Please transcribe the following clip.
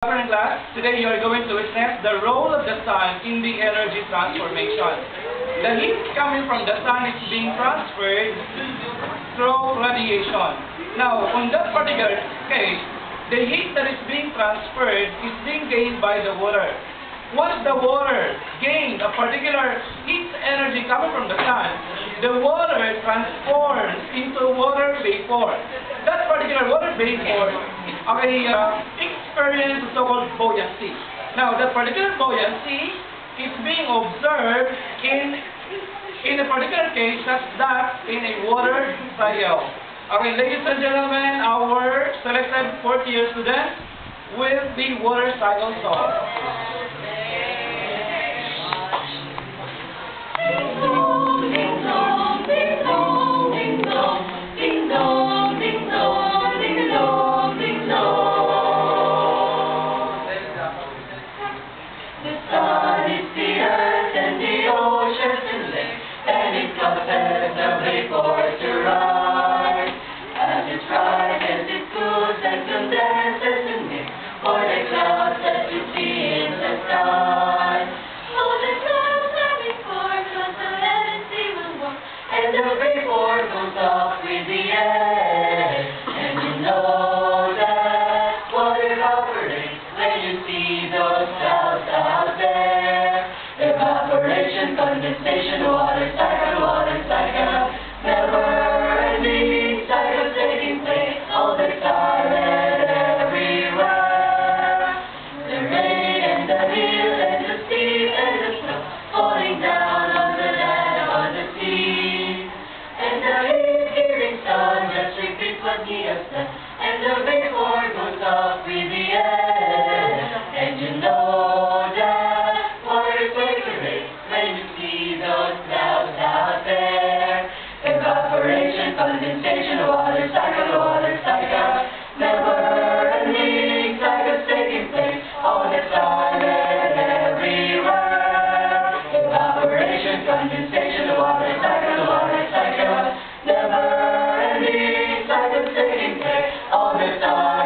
Current class, today you are going to witness the role of the sun in the energy transformation. The heat coming from the sun is being transferred through radiation. Now, on that particular case, the heat that is being transferred is being gained by the water. Once the water gained a particular heat energy coming from the sun, the water transforms into water vapor. That particular water vapor experience so-called buoyancy. Now, that particular buoyancy is being observed in a particular case such that in a water cycle. Okay, ladies and gentlemen, our selected fourth-year students with the water cycle song. Condensation, water cycle, never-ending cycle taking place all the time and everywhere. The rain and the hail and the steam and the snow falling down on the land, on the sea. And the heat-giving sun just repeats what he has done, and the vapor goes up with the air. And you know that water circulates when you see those clouds out there. Evaporation, condensation, water cycle, never-ending cycles taking place all the time and everywhere. Evaporation, condensation, water cycle, never-ending cycles taking place all the time.